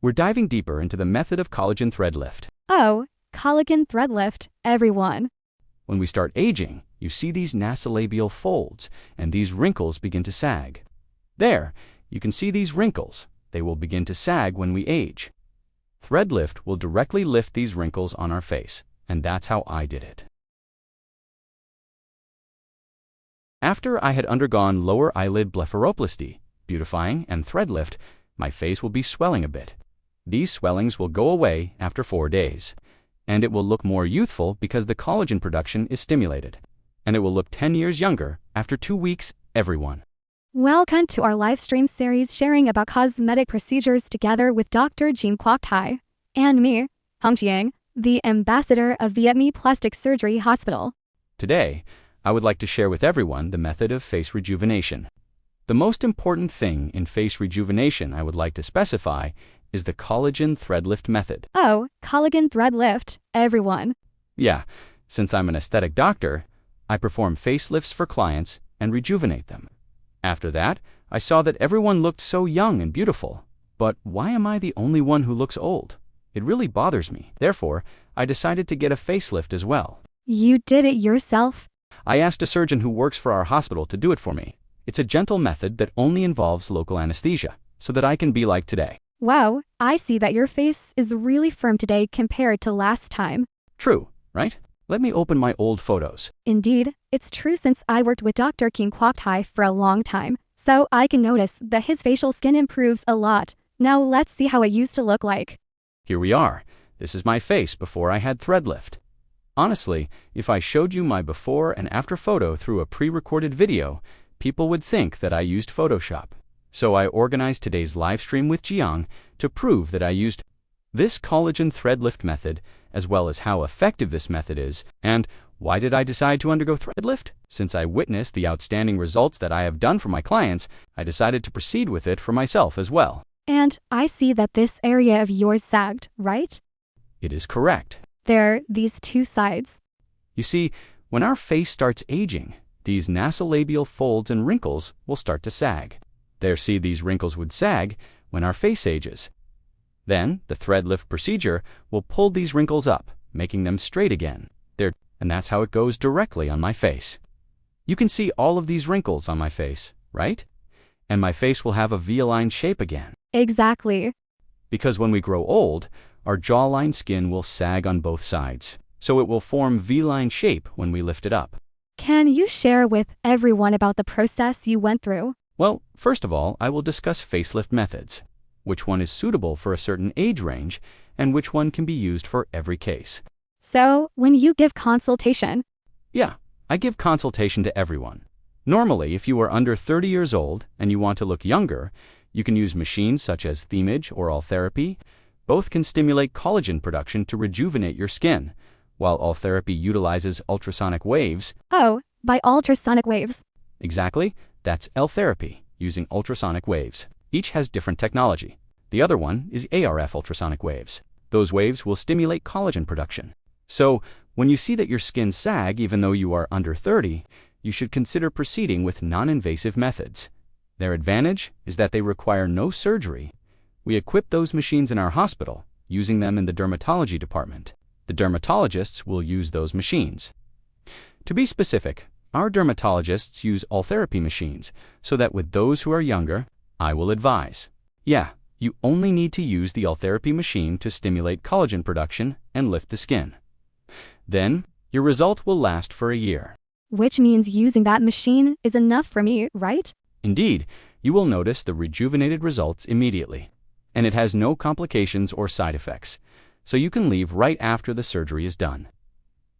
We're diving deeper into the method of collagen thread lift. Oh, Collagen Thread Lift, everyone. When we start aging, you see these nasolabial folds, and these wrinkles begin to sag. There, you can see these wrinkles. They will begin to sag when we age. Thread lift will directly lift these wrinkles on our face, and that's how I did it. After I had undergone lower eyelid blepharoplasty, beautifying, and thread lift, my face will be swelling a bit. These swellings will go away after 4 days, and it will look more youthful because the collagen production is stimulated, and it will look 10 years younger after 2 weeks, everyone. Welcome to our live stream series sharing about cosmetic procedures together with Dr. Chiem Quoc Thai and me, Hung Chiang, the ambassador of Viet Plastic Surgery Hospital. Today, I would like to share with everyone the method of face rejuvenation. The most important thing in face rejuvenation I would like to specify is the collagen thread lift method. Oh, Collagen Thread Lift, everyone. Yeah, since I'm an aesthetic doctor, I perform facelifts for clients and rejuvenate them. After that, I saw that everyone looked so young and beautiful. But why am I the only one who looks old? It really bothers me. Therefore, I decided to get a facelift as well. You did it yourself? I asked a surgeon who works for our hospital to do it for me. It's a gentle method that only involves local anesthesia, so that I can be like today. Wow, I see that your face is really firm today compared to last time. True, right? Let me open my old photos. Indeed, it's true since I worked with Dr. Chiem Quoc Thai for a long time, so I can notice that his facial skin improves a lot. Now let's see how it used to look like. Here we are. This is my face before I had thread lift. Honestly, if I showed you my before and after photo through a pre-recorded video, people would think that I used Photoshop. So I organized today's live stream with Jiang to prove that I used this collagen thread lift method, as well as how effective this method is. And why did I decide to undergo thread lift? Since I witnessed the outstanding results that I have done for my clients, I decided to proceed with it for myself as well. And I see that this area of yours sagged, right? It is correct. There are these two sides. You see, when our face starts aging, these nasolabial folds and wrinkles will start to sag. There, see, these wrinkles would sag when our face ages. Then, the thread lift procedure will pull these wrinkles up, making them straight again. There, and that's how it goes directly on my face. You can see all of these wrinkles on my face, right? And my face will have a V-line shape again. Exactly. Because when we grow old, our jawline skin will sag on both sides, so it will form V-line shape when we lift it up. Can you share with everyone about the process you went through? Well, first of all, I will discuss facelift methods, which one is suitable for a certain age range, and which one can be used for every case. So, when you give consultation? Yeah, I give consultation to everyone. Normally, if you are under 30 years old and you want to look younger, you can use machines such as 𝐃𝐢𝐫 or 𝐕𝐢𝐿-therapy. Both can stimulate collagen production to rejuvenate your skin, while 𝐕𝐿-therapy utilizes ultrasonic waves. Oh, by ultrasonic waves. Exactly, that's 𝐕𝐿-therapy, using ultrasonic waves. Each has different technology. The other one is ARF ultrasonic waves. Those waves will stimulate collagen production. So, when you see that your skin sag even though you are under 30, you should consider proceeding with non-invasive methods. Their advantage is that they require no surgery. We equip those machines in our hospital, using them in the dermatology department. The dermatologists will use those machines. To be specific, our dermatologists use 𝐕𝐿-therapy machines, so that with those who are younger, I will advise. Yeah, you only need to use the 𝐕𝐿-therapy machine to stimulate collagen production and lift the skin. Then, your result will last for a year. Which means using that machine is enough for me, right? Indeed, you will notice the rejuvenated results immediately. And it has no complications or side effects, so you can leave right after the surgery is done.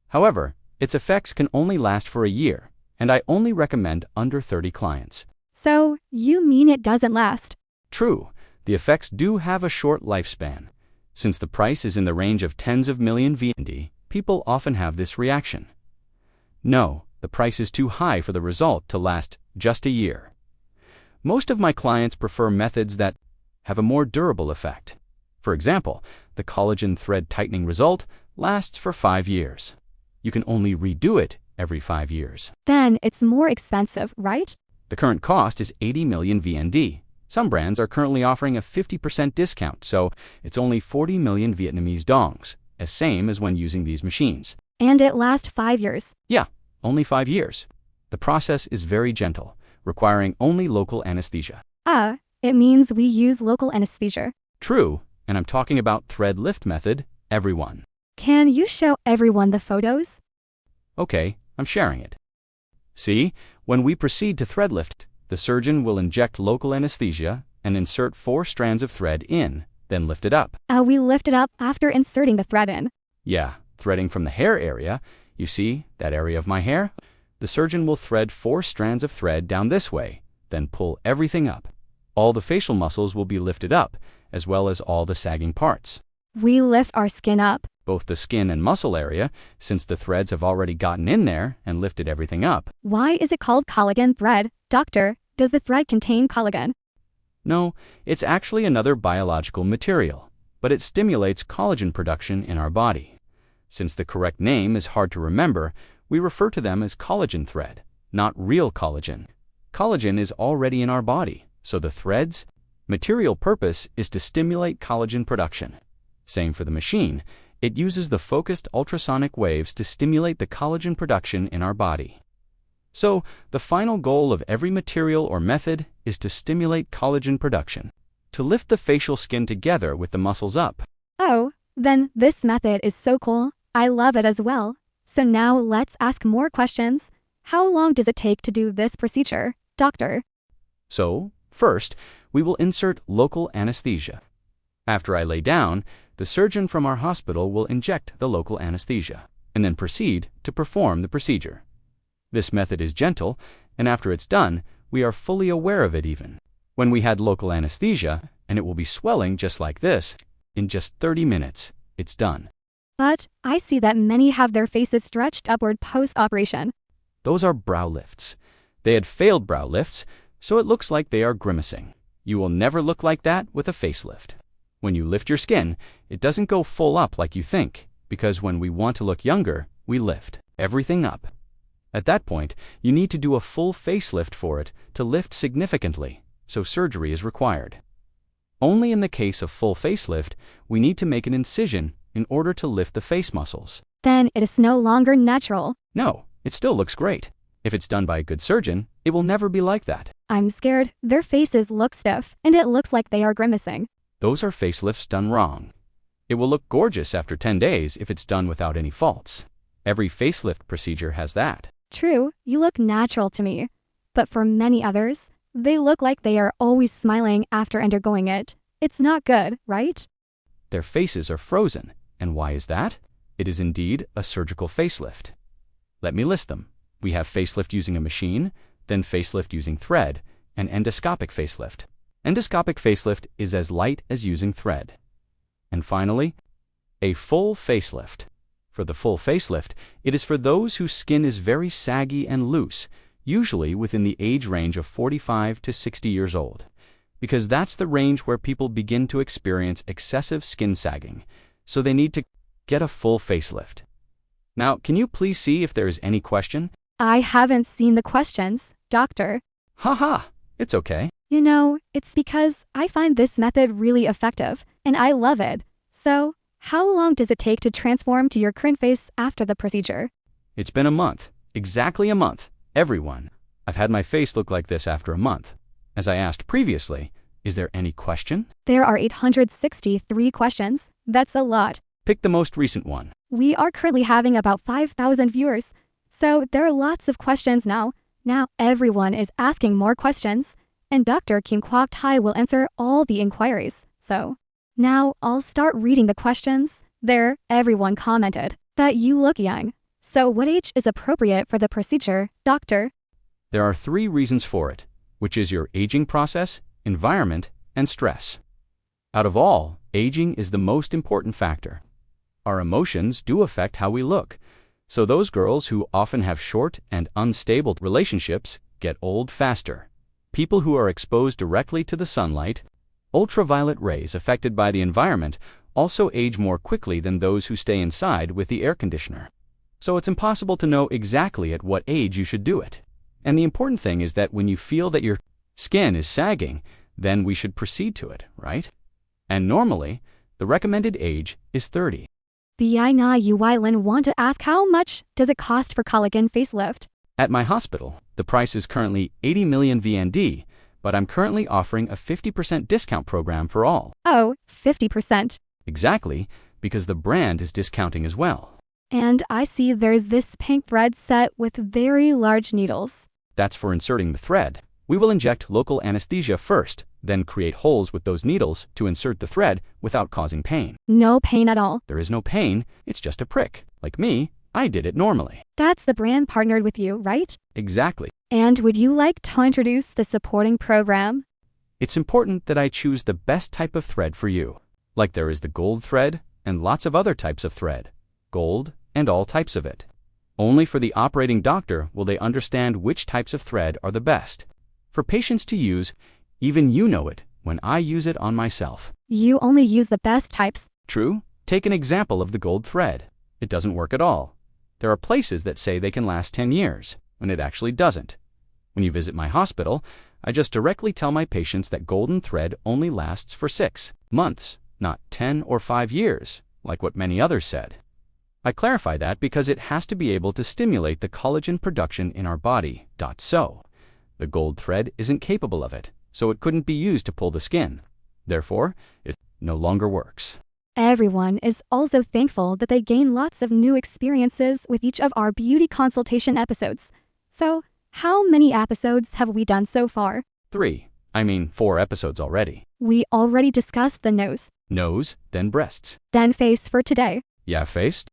However, its effects can only last for a year, and I only recommend under 30 clients. So, you mean it doesn't last? True, the effects do have a short lifespan. Since the price is in the range of tens of millions VND, people often have this reaction. No, the price is too high for the result to last just a year. Most of my clients prefer methods that have a more durable effect. For example, the collagen thread tightening result lasts for 5 years. You can only redo it every 5 years. Then it's more expensive, right? The current cost is 80 million VND, Some brands are currently offering a 50% discount, so it's only 40 million Vietnamese dongs, as same as when using these machines. And it lasts 5 years. Yeah, only 5 years. The process is very gentle, requiring only local anesthesia. It means we use local anesthesia. True, and I'm talking about thread lift method, everyone. Can you show everyone the photos? Okay, I'm sharing it. See, when we proceed to thread lift, the surgeon will inject local anesthesia and insert 4 strands of thread in, then lift it up. We lift it up after inserting the thread in. Yeah, threading from the hair area. You see, that area of my hair? The surgeon will thread 4 strands of thread down this way, then pull everything up. All the facial muscles will be lifted up, as well as all the sagging parts. We lift our skin up. Both the skin and muscle area, since the threads have already gotten in there and lifted everything up. Why is it called collagen thread? Doctor, does the thread contain collagen? No, it's actually another biological material, but it stimulates collagen production in our body. Since the correct name is hard to remember, we refer to them as collagen thread, not real collagen. Collagen is already in our body, so the thread's material purpose is to stimulate collagen production. Same for the machine. It uses the focused ultrasonic waves to stimulate the collagen production in our body. So, the final goal of every material or method is to stimulate collagen production, to lift the facial skin together with the muscles up. Oh, then this method is so cool. I love it as well. So now let's ask more questions. How long does it take to do this procedure, doctor? So, first, we will insert local anesthesia. After I lay down, the surgeon from our hospital will inject the local anesthesia, and then proceed to perform the procedure. This method is gentle, and after it's done, we are fully aware of it even. When we had local anesthesia, and it will be swelling just like this, in just 30 minutes, it's done. But I see that many have their faces stretched upward post-operation. Those are brow lifts. They had failed brow lifts, so it looks like they are grimacing. You will never look like that with a facelift. When you lift your skin, it doesn't go full up like you think, because when we want to look younger, we lift everything up. At that point, you need to do a full facelift for it to lift significantly, so surgery is required. Only in the case of full facelift, we need to make an incision in order to lift the face muscles. Then it is no longer natural. No, it still looks great. If it's done by a good surgeon, it will never be like that. I'm scared. Their faces look stiff, and it looks like they are grimacing. Those are facelifts done wrong. It will look gorgeous after 10 days if it's done without any faults. Every facelift procedure has that. True, you look natural to me. But for many others, they look like they are always smiling after undergoing it. It's not good, right? Their faces are frozen. And why is that? It is indeed a surgical facelift. Let me list them. We have facelift using a machine, then facelift using thread, and endoscopic facelift. Endoscopic facelift is as light as using thread. And finally, a full facelift. For the full facelift, it is for those whose skin is very saggy and loose, usually within the age range of 45 to 60 years old, because that's the range where people begin to experience excessive skin sagging, so they need to get a full facelift. Now, can you please see if there is any question? I haven't seen the questions, doctor. Haha, it's okay. You know, it's because I find this method really effective, and I love it. So, how long does it take to transform to your current face after the procedure? It's been a month. Exactly a month. Everyone. I've had my face look like this after a month. As I asked previously, is there any question? There are 863 questions. That's a lot. Pick the most recent one. We are currently having about 5,000 viewers. So there are lots of questions now. Now everyone is asking more questions. And Dr. Chiem Quoc Thai will answer all the inquiries. So now I'll start reading the questions. There, everyone commented that you look young. So what age is appropriate for the procedure, doctor? There are 3 reasons for it, which is your aging process, environment, and stress. Out of all, aging is the most important factor. Our emotions do affect how we look. So those girls who often have short and unstable relationships get old faster. People who are exposed directly to the sunlight, ultraviolet rays affected by the environment, also age more quickly than those who stay inside with the air conditioner. So it's impossible to know exactly at what age you should do it. And the important thing is that when you feel that your skin is sagging, then we should proceed to it, right? And normally, the recommended age is 30. 𝐃𝐢𝐫𝐿 want to ask how much does it cost for collagen facelift? At my hospital, the price is currently 80 million VND, but I'm currently offering a 50% discount program for all. Oh, 50%. Exactly, because the brand is discounting as well. And I see there's this pink thread set with very large needles. That's for inserting the thread. We will inject local anesthesia first, then create holes with those needles to insert the thread without causing pain. No pain at all. There is no pain, it's just a prick. Like me, I did it normally. That's the brand partnered with you, right? Exactly. And would you like to introduce the supporting program? It's important that I choose the best type of thread for you. Like there is the gold thread and lots of other types of thread. Gold and all types of it. Only for the operating doctor will they understand which types of thread are the best. For patients to use, even you know it when I use it on myself. You only use the best types. True. Take an example of the gold thread. It doesn't work at all. There are places that say they can last 10 years, when it actually doesn't. When you visit my hospital, I just directly tell my patients that golden thread only lasts for 6 months, not 10 or 5 years, like what many others said. I clarify that because it has to be able to stimulate the collagen production in our body. So, the gold thread isn't capable of it, so it couldn't be used to pull the skin. Therefore, it no longer works. Everyone is also thankful that they gain lots of new experiences with each of our beauty consultation episodes. So, how many episodes have we done so far? 4 episodes already. We already discussed the Nose, then breasts. then face for today. Yeah, face?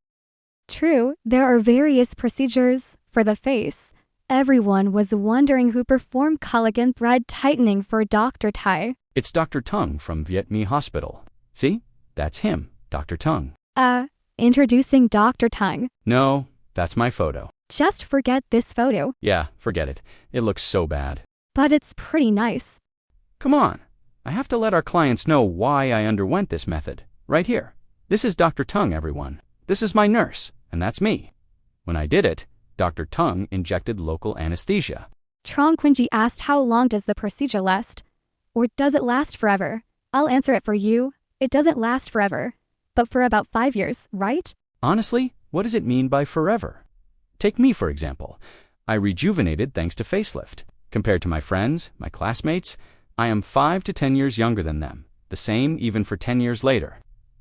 True, there are various procedures for the face. Everyone was wondering who performed collagen thread tightening for Dr. Trai. It's Dr. Tung from Viet Hospital. See? That's him, Dr. Tung. Introducing Dr. Tung. No, that's my photo. Just forget this photo. Yeah, forget it. It looks so bad. But it's pretty nice. Come on. I have to let our clients know why I underwent this method. Right here. This is Dr. Tung, everyone. This is my nurse, and that's me. When I did it, Dr. Tung injected local anesthesia. 𝐃𝐢𝐫𝐿 asked how long does the procedure last? Or does it last forever? I'll answer it for you. It doesn't last forever, but for about 5 years, right? Honestly, what does it mean by forever? Take me, for example. I rejuvenated thanks to facelift. Compared to my friends, my classmates, I am 5 to 10 years younger than them. The same even for 10 years later.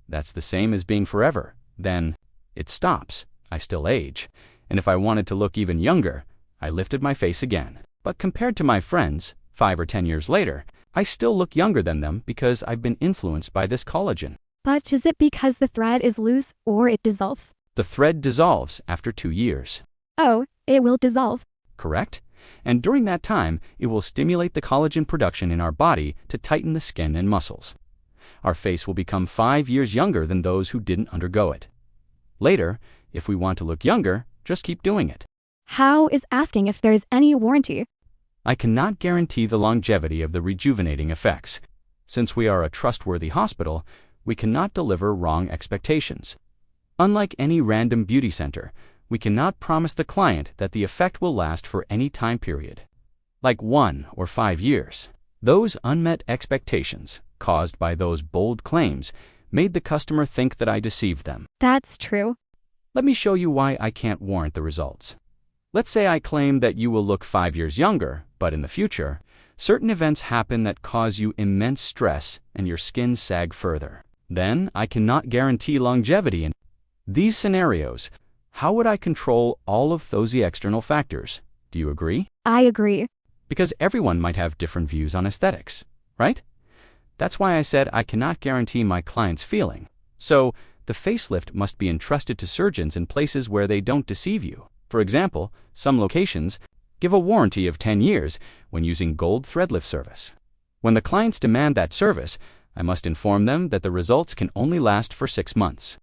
That's the same as being forever. Then, it stops. I still age. And if I wanted to look even younger, I lifted my face again. But compared to my friends, 5 or 10 years later, I still look younger than them because I've been influenced by this collagen. But is it because the thread is loose or it dissolves? The thread dissolves after 2 years. Oh, it will dissolve. Correct? And during that time, it will stimulate the collagen production in our body to tighten the skin and muscles. Our face will become 5 years younger than those who didn't undergo it. Later, if we want to look younger, just keep doing it. How is asking if there's any warranty? I cannot guarantee the longevity of the rejuvenating effects. Since we are a trustworthy hospital, we cannot deliver wrong expectations. Unlike any random beauty center, we cannot promise the client that the effect will last for any time period, like 1 or 5 years. Those unmet expectations, caused by those bold claims, made the customer think that I deceived them. That's true. Let me show you why I can't warrant the results. Let's say I claim that you will look 5 years younger, but in the future, certain events happen that cause you immense stress and your skin sag further. Then I cannot guarantee longevity in these scenarios. How would I control all of those external factors? Do you agree? I agree. Because everyone might have different views on aesthetics, right? That's why I said I cannot guarantee my client's feeling. So, the facelift must be entrusted to surgeons in places where they don't deceive you. For example, some locations give a warranty of 10 years when using gold thread lift service. When the clients demand that service, I must inform them that the results can only last for 6 months.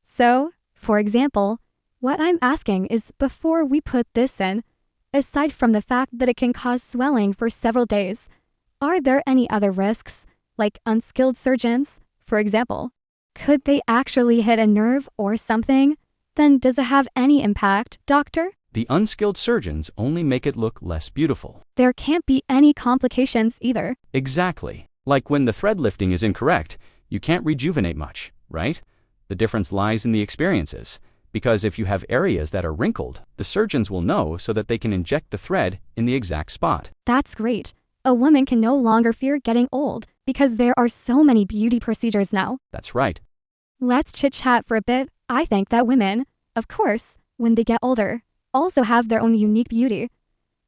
So, for example, what I'm asking is before we put this in, aside from the fact that it can cause swelling for several days, are there any other risks, like unskilled surgeons, for example? Could they actually hit a nerve or something? Then does it have any impact, doctor? The unskilled surgeons only make it look less beautiful. There can't be any complications either. Exactly. Like when the thread lifting is incorrect, you can't rejuvenate much, right? The difference lies in the experiences. Because if you have areas that are wrinkled, the surgeons will know so that they can inject the thread in the exact spot. That's great. A woman can no longer fear getting old because there are so many beauty procedures now. That's right. Let's chit-chat for a bit. I think that women, of course, when they get older, also have their own unique beauty,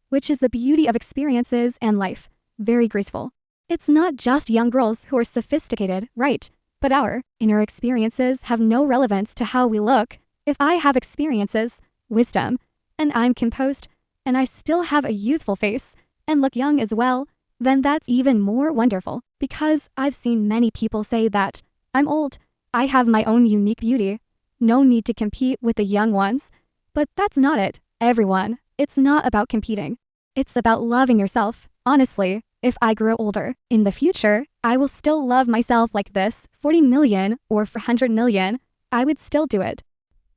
which is the beauty of experiences and life. Very graceful. It's not just young girls who are sophisticated, right? But our inner experiences have no relevance to how we look. If I have experiences, wisdom, and I'm composed, and I still have a youthful face, and look young as well, then that's even more wonderful. Because I've seen many people say that I'm old, I have my own unique beauty. No need to compete with the young ones. But that's not it, everyone. It's not about competing. It's about loving yourself. Honestly, if I grow older, in the future, I will still love myself like this, 40 million or 400 million. I would still do it.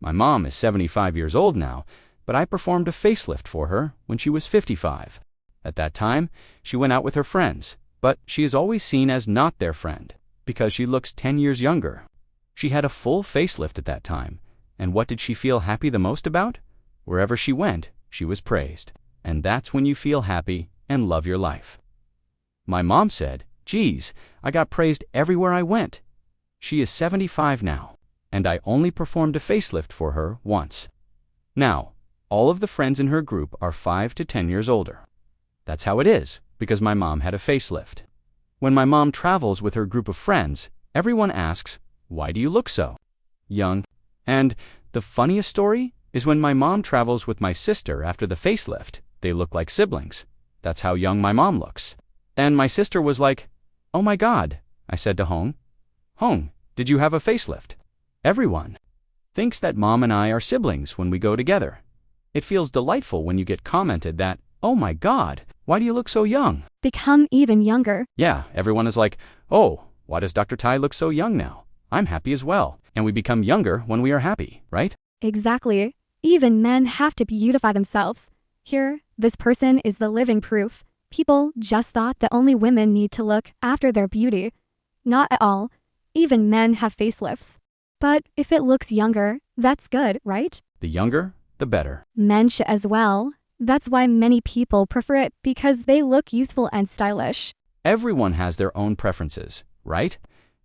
My mom is 75 years old now, but I performed a facelift for her when she was 55. At that time, she went out with her friends, but she is always seen as not their friend because she looks 10 years younger. She had a full facelift at that time, and what did she feel happy the most about? Wherever she went, she was praised. And that's when you feel happy and love your life. My mom said, "Geez, I got praised everywhere I went." She is 75 now, and I only performed a facelift for her once. Now, all of the friends in her group are 5 to 10 years older. That's how it is, because my mom had a facelift. When my mom travels with her group of friends, everyone asks, "Why do you look so young?" And the funniest story is when my mom travels with my sister after the facelift, they look like siblings. That's how young my mom looks. And my sister was like, "Oh my God," I said to Hong. "Hong, did you have a facelift?" Everyone thinks that mom and I are siblings when we go together. It feels delightful when you get commented that, "Oh my God, why do you look so young?" Become even younger. Yeah, everyone is like, "Oh, why does Dr. Thai look so young now? I'm happy as well." And we become younger when we are happy, right? Exactly. Even men have to beautify themselves. Here, this person is the living proof. People just thought that only women need to look after their beauty. Not at all. Even men have facelifts. But if it looks younger, that's good, right? The younger, the better. Men should as well. That's why many people prefer it because they look youthful and stylish. Everyone has their own preferences, right?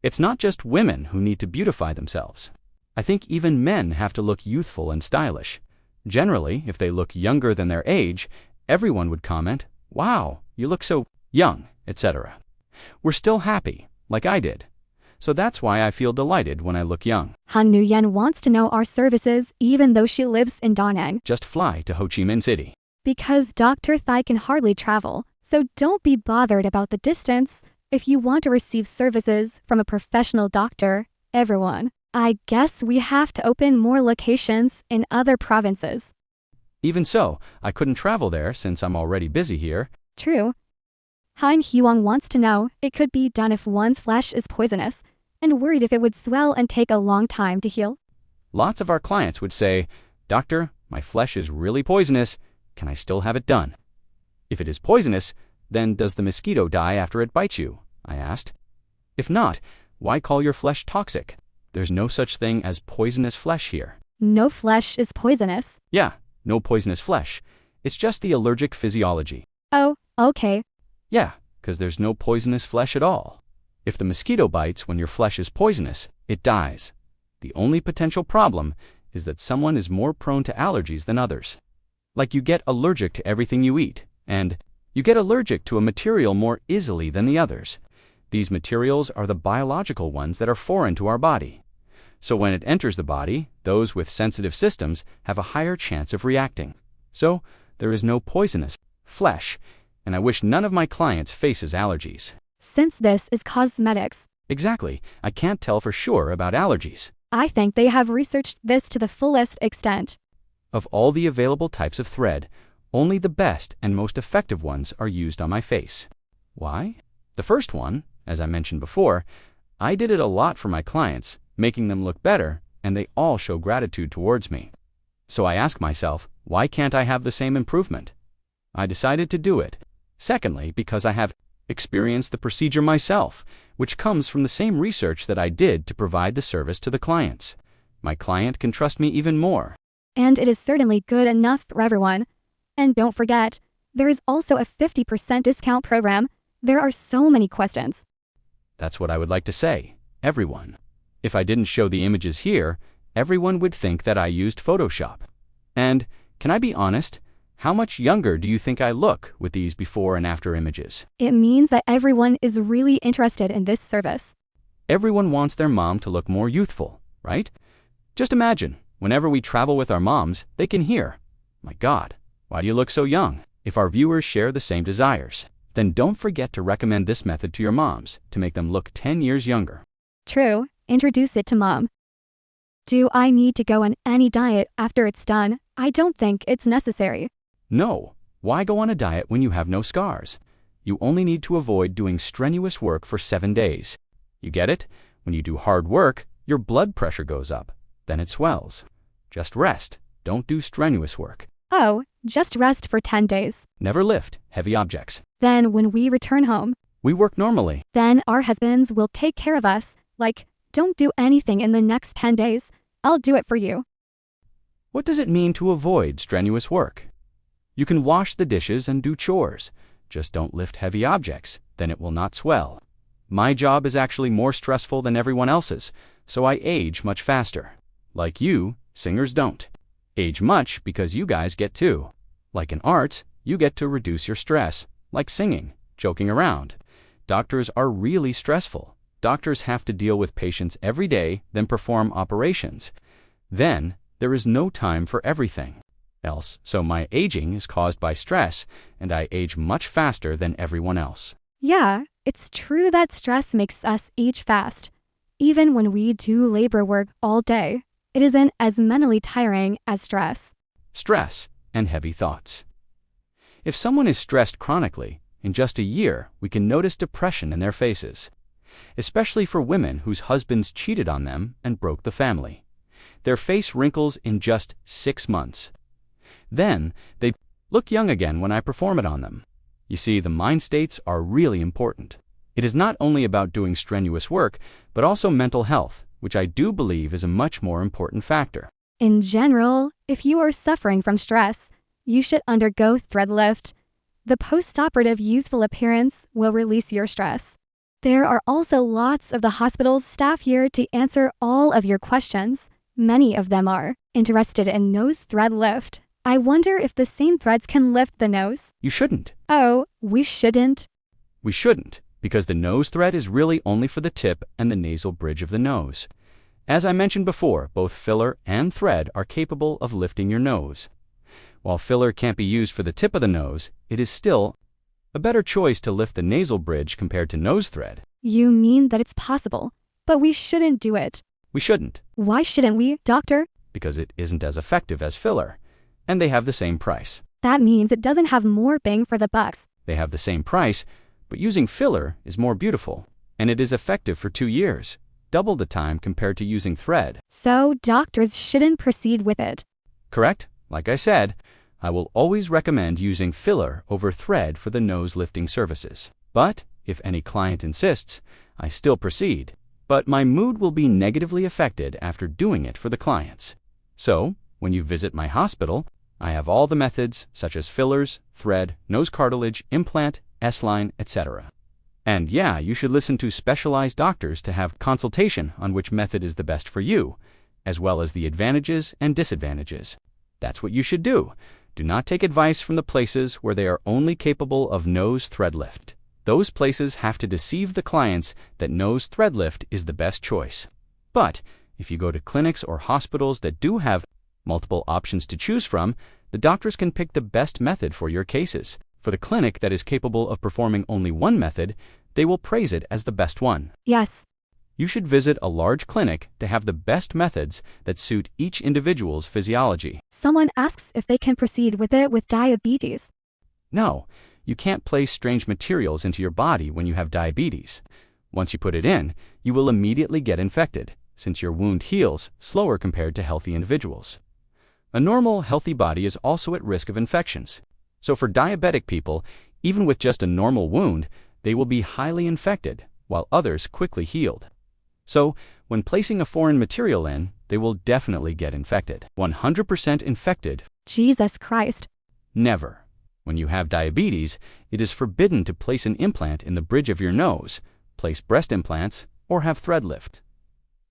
It's not just women who need to beautify themselves. I think even men have to look youthful and stylish. Generally, if they look younger than their age, everyone would comment, "Wow, you look so young," etc. We're still happy, like I did. So that's why I feel delighted when I look young. Nguyen wants to know our services even though she lives in Da Nang. Just fly to Ho Chi Minh City. Because Dr. Thai can hardly travel, so don't be bothered about the distance. If you want to receive services from a professional doctor, everyone, I guess we have to open more locations in other provinces. Even so, I couldn't travel there since I'm already busy here. True. Han Huang wants to know, it could be done if one's flesh is poisonous, and worried if it would swell and take a long time to heal. Lots of our clients would say, "Doctor, my flesh is really poisonous. Can I still have it done?" If it is poisonous, then does the mosquito die after it bites you? I asked. If not, why call your flesh toxic? There's no such thing as poisonous flesh here. No flesh is poisonous. Yeah, no poisonous flesh. It's just the allergic physiology. Oh, okay. Yeah, because there's no poisonous flesh at all. If the mosquito bites when your flesh is poisonous, it dies. The only potential problem is that someone is more prone to allergies than others. Like you get allergic to everything you eat, and you get allergic to a material more easily than the others. These materials are the biological ones that are foreign to our body. So when it enters the body, those with sensitive systems have a higher chance of reacting. So there is no poisonous flesh, and I wish none of my clients faces allergies. Since this is cosmetics. Exactly. I can't tell for sure about allergies. I think they have researched this to the fullest extent. Of all the available types of thread, only the best and most effective ones are used on my face. Why? The first one, as I mentioned before, I did it a lot for my clients, making them look better, and they all show gratitude towards me. So I ask myself, why can't I have the same improvement? I decided to do it. Secondly, because I have experienced the procedure myself, which comes from the same research that I did to provide the service to the clients. My client can trust me even more. And it is certainly good enough for everyone. And don't forget, there is also a 50% discount program. There are so many questions. That's what I would like to say. Everyone. If I didn't show the images here, everyone would think that I used Photoshop. And, can I be honest? How much younger do you think I look with these before and after images? It means that everyone is really interested in this service. Everyone wants their mom to look more youthful, right? Just imagine, whenever we travel with our moms, they can hear, "My God, why do you look so young?" If our viewers share the same desires, then don't forget to recommend this method to your moms to make them look 10 years younger. True, introduce it to mom. Do I need to go on any diet after it's done? I don't think it's necessary. No, why go on a diet when you have no scars? You only need to avoid doing strenuous work for 7 days. You get it? When you do hard work, your blood pressure goes up. Then it swells. Just rest. Don't do strenuous work. Oh, just rest for 10 days. Never lift heavy objects. Then when we return home, We work normally. then our husbands will take care of us. Like, don't do anything in the next 10 days. I'll do it for you. What does it mean to avoid strenuous work? You can wash the dishes and do chores. Just don't lift heavy objects, then it will not swell. My job is actually more stressful than everyone else's, so I age much faster. Like you, singers don't. Age much because you guys get to. Like in arts, you get to reduce your stress, like singing, joking around. Doctors are really stressful. Doctors have to deal with patients every day, then perform operations. Then, there is no time for everything else, so my aging is caused by stress, and I age much faster than everyone else. Yeah, it's true that stress makes us age fast. Even when we do labor work all day, it isn't as mentally tiring as stress. Stress and heavy thoughts. If someone is stressed chronically, in just a year, we can notice depression in their faces, especially for women whose husbands cheated on them and broke the family. Their face wrinkles in just 6 months. Then, they look young again when I perform it on them. You see, the mind states are really important. It is not only about doing strenuous work, but also mental health, which I do believe is a much more important factor. In general, if you are suffering from stress, you should undergo thread lift. The post-operative youthful appearance will release your stress. There are also lots of the hospital's staff here to answer all of your questions. Many of them are interested in nose thread lift. I wonder if the same threads can lift the nose. You shouldn't. Oh, we shouldn't? We shouldn't, because the nose thread is really only for the tip and the nasal bridge of the nose. As I mentioned before, both filler and thread are capable of lifting your nose. While filler can't be used for the tip of the nose, it is still a better choice to lift the nasal bridge compared to nose thread. You mean that it's possible, but we shouldn't do it. We shouldn't. Why shouldn't we, doctor? Because it isn't as effective as filler, and they have the same price. That means it doesn't have more bang for the bucks. They have the same price, but using filler is more beautiful, and it is effective for 2 years, double the time compared to using thread. So doctors shouldn't proceed with it. Correct? Like I said, I will always recommend using filler over thread for the nose lifting services. But if any client insists, I still proceed. But my mood will be negatively affected after doing it for the clients. So, when you visit my hospital, I have all the methods such as fillers, thread, nose cartilage, implant, S-line, etc. And yeah, you should listen to specialized doctors to have consultation on which method is the best for you, as well as the advantages and disadvantages. That's what you should do. Do not take advice from the places where they are only capable of nose thread lift. Those places have to deceive the clients that nose thread lift is the best choice. But if you go to clinics or hospitals that do have multiple options to choose from, the doctors can pick the best method for your cases. For the clinic that is capable of performing only one method, they will praise it as the best one. Yes. You should visit a large clinic to have the best methods that suit each individual's physiology. Someone asks if they can proceed with it with diabetes. No, you can't place strange materials into your body when you have diabetes. Once you put it in, you will immediately get infected, since your wound heals slower compared to healthy individuals. A normal, healthy body is also at risk of infections. So for diabetic people, even with just a normal wound, they will be highly infected, while others quickly healed. So, when placing a foreign material in, they will definitely get infected. 100% infected. Jesus Christ. Never. When you have diabetes, it is forbidden to place an implant in the bridge of your nose, place breast implants, or have thread lift.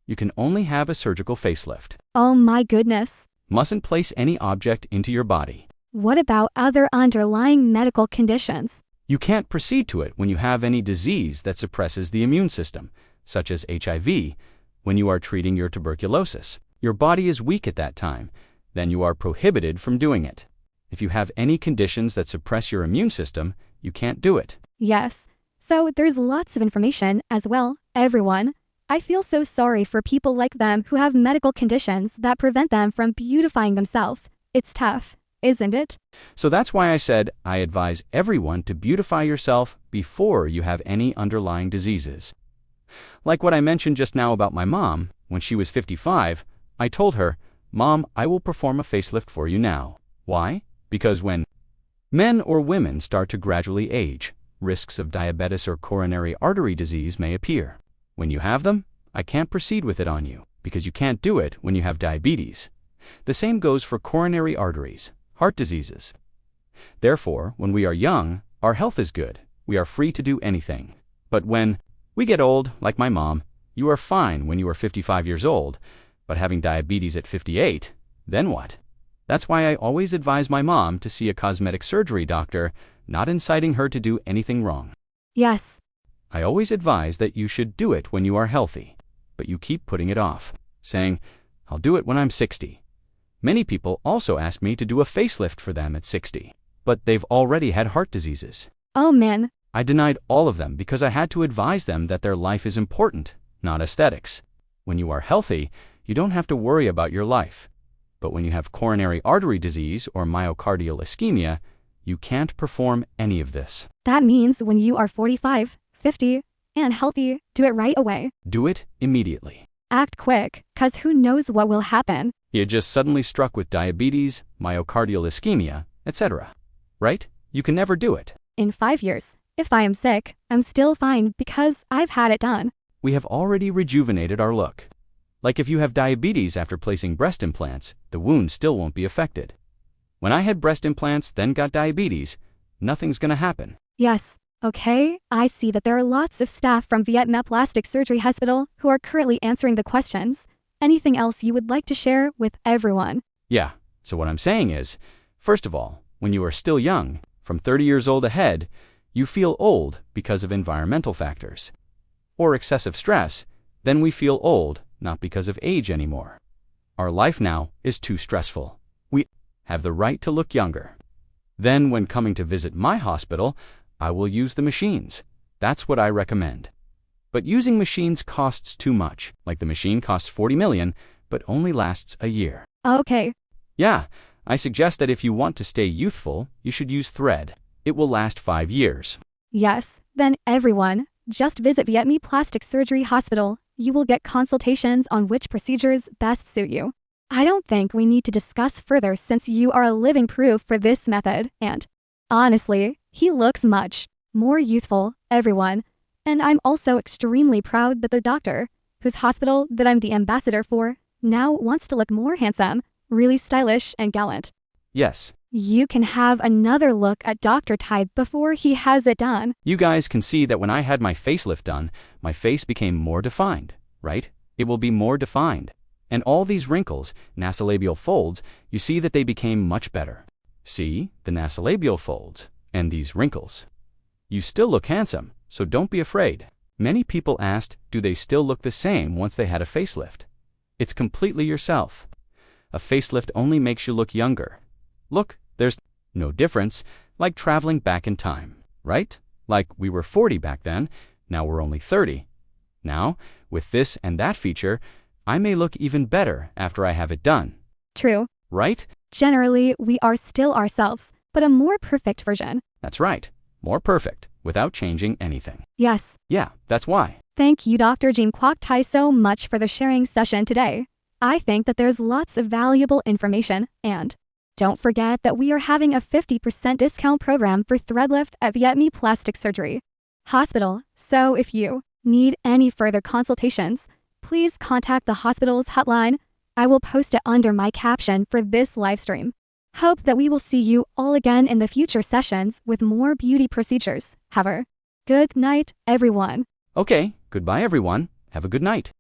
You can only have a surgical facelift. Oh my goodness. Mustn't place any object into your body. What about other underlying medical conditions? You can't proceed to it when you have any disease that suppresses the immune system, such as HIV, when you are treating your tuberculosis. Your body is weak at that time, then you are prohibited from doing it. If you have any conditions that suppress your immune system, you can't do it. Yes. So there's lots of information as well, everyone. I feel so sorry for people like them who have medical conditions that prevent them from beautifying themselves. It's tough, isn't it? So that's why I said I advise everyone to beautify yourself before you have any underlying diseases. Like what I mentioned just now about my mom, when she was 55, I told her, "Mom, I will perform a facelift for you now." Why? Because when men or women start to gradually age, risks of diabetes or coronary artery disease may appear. When you have them, I can't proceed with it on you, because you can't do it when you have diabetes. The same goes for coronary arteries, heart diseases. Therefore, when we are young, our health is good. We are free to do anything. But when we get old, like my mom, you are fine when you are 55 years old, but having diabetes at 58, then what? That's why I always advise my mom to see a cosmetic surgery doctor, not inciting her to do anything wrong. Yes. I always advise that you should do it when you are healthy, but you keep putting it off, saying, "I'll do it when I'm 60. Many people also ask me to do a facelift for them at 60, but they've already had heart diseases. Oh man. I denied all of them because I had to advise them that their life is important, not aesthetics. When you are healthy, you don't have to worry about your life. But when you have coronary artery disease or myocardial ischemia, you can't perform any of this. That means when you are 45, 50, and healthy, do it right away. Do it immediately. Act quick, 'cause who knows what will happen. He had just suddenly struck with diabetes, myocardial ischemia, etc. Right? You can never do it. In 5 years, if I am sick, I'm still fine because I've had it done. We have already rejuvenated our look. Like if you have diabetes after placing breast implants, the wound still won't be affected. When I had breast implants, then got diabetes, nothing's gonna happen. Yes. Okay, I see that there are lots of staff from Viet Plastic Surgery Hospital who are currently answering the questions. Anything else you would like to share with everyone? Yeah, so what I'm saying is, first of all, when you are still young, from 30 years old ahead, you feel old because of environmental factors. Or excessive stress, then we feel old, not because of age anymore. Our life now is too stressful. We have the right to look younger. Then when coming to visit my hospital, I will use the machines. That's what I recommend. But using machines costs too much. Like the machine costs 40 million, but only lasts a year. Okay. Yeah, I suggest that if you want to stay youthful, you should use thread. It will last 5 years. Yes, then everyone, just visit Viet Plastic Surgery Hospital. You will get consultations on which procedures best suit you. I don't think we need to discuss further since you are a living proof for this method, and honestly, he looks much more youthful, everyone. And I'm also extremely proud that the doctor, whose hospital that I'm the ambassador for, now wants to look more handsome, really stylish and gallant. Yes. You can have another look at Dr. Thai before he has it done. You guys can see that when I had my facelift done, my face became more defined, right? It will be more defined. And all these wrinkles, nasolabial folds, you see that they became much better. See, the nasolabial folds and these wrinkles. You still look handsome, so don't be afraid. Many people asked, do they still look the same once they had a facelift? It's completely yourself. A facelift only makes you look younger. Look, there's no difference, like traveling back in time, right? Like we were 40 back then, now we're only 30. Now, with this and that feature, I may look even better after I have it done. True. Right? Generally, we are still ourselves, but a more perfect version. That's right. More perfect, without changing anything. Yes. Yeah, that's why. Thank you, Dr. Chiem Quoc Thai, so much for the sharing session today. I think that there's lots of valuable information, and don't forget that we are having a 50% discount program for thread lift at Viet Me Plastic Surgery Hospital. So if you need any further consultations, please contact the hospital's hotline. I will post it under my caption for this live stream. Hope that we will see you all again in the future sessions with more beauty procedures. Have a good night, everyone. Okay, goodbye everyone. Have a good night.